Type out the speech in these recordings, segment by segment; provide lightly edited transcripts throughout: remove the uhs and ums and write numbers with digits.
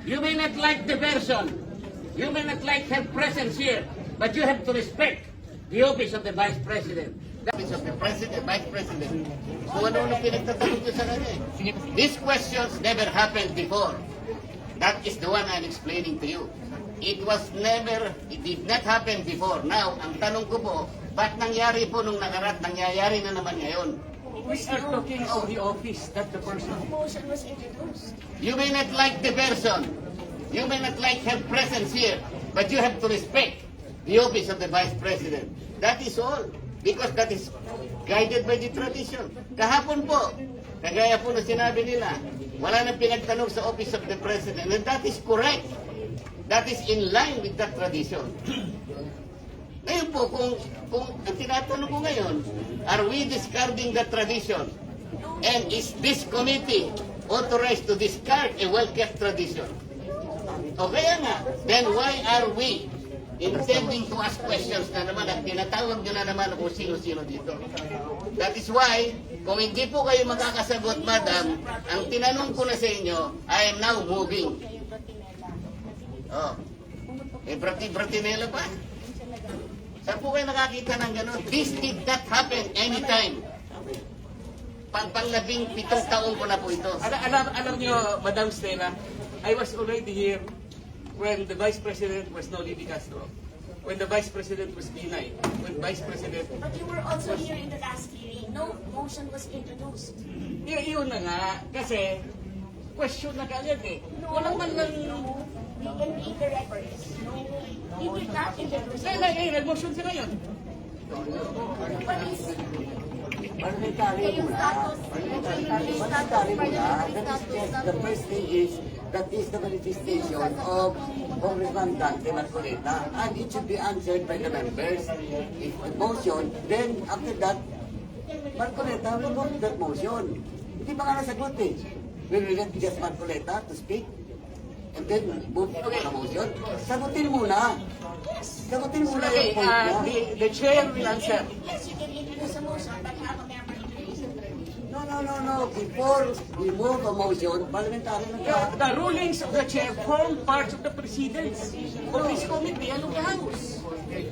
You may not like the person, you may not like her presence here, but you have to respect the office of the Vice President. The office of the President, Vice President. So ano pinagtatanong ko sa kanya eh. These questions never happened before. That is the one I'm explaining to you. It did not happen before. Now, ang tanong ko po, ba't nangyari po nung nangyayari na naman ngayon? We are talking of the office, not the person. Motion was introduced. You may not like the person, you may not like her presence here, but you have to respect the office of the Vice President. That is all. Because that is guided by the tradition. Kahapon po, kagaya po na sinabi nila, wala nang pinagtanong sa office of the President. And that is correct. That is in line with that tradition. Ngayon po, kung ang tinatanong ko ngayon, are we discarding the tradition? And is this committee authorized to discard a well-kept tradition? O kaya nga, then why are we intending to ask questions na naman at tinatawag nyo na naman kung sino-sino dito? That is why, kung hindi po kayo makakasagot, madam, ang tinanong ko na sa inyo, I am now moving. Oh, brati-bratinela pa? Saan po kayo nakakita ng gano'n? This did not happen anytime. Panglabing 7 taon ko na po ito. Alam niyo, Madam Stella, I was already here when the Vice President was Noli Di Castro, when the Vice President was Binay, when Vice President... But you were also here in the last hearing. No motion was introduced. Yun na nga, kasi question na kagad eh. Walang man lang... We can read the records. He did not introduce. Nag-motion siya ngayon. What is Parliamentary muna. The first thing is, that is the manifestation of Congressman Dante Marcoleta, and it should be answered by the members. If the motion, then after that, Marcoleta will vote that motion. Hindi pa nga nasagot eh. Will we let just Marcoleta to speak? And then move to the motion? Sagutin muna. Sagutin muna yung point niya. The chair will answer. yes, you can introduce a motion, but have a member introduce it. No. Before we move a motion, parliamentary na The rulings of the chair form part of the proceedings of this committee and of the House.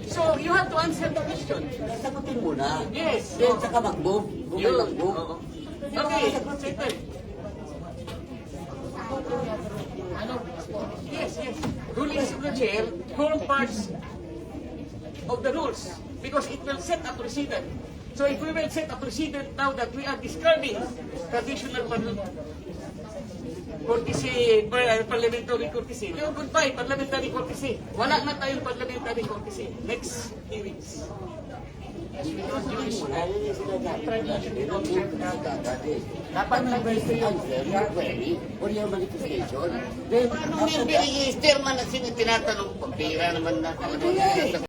So you have to answer the question. sagutin muna. Yes. Then saka mag-move. Kung may mag-move. Okay, settle. Yes. Rulings of the chair form parts of the rules because it will set a precedent. So if we will set a precedent now that we are discarding traditional courtesy, parliamentary courtesy, goodbye parliamentary courtesy. Wala na tayong parliamentary courtesy. Next hearings. Dapat members to answer your query or your manifestation. Then, Anong yung Mr. Man na tinatanong ko? Pira naman na.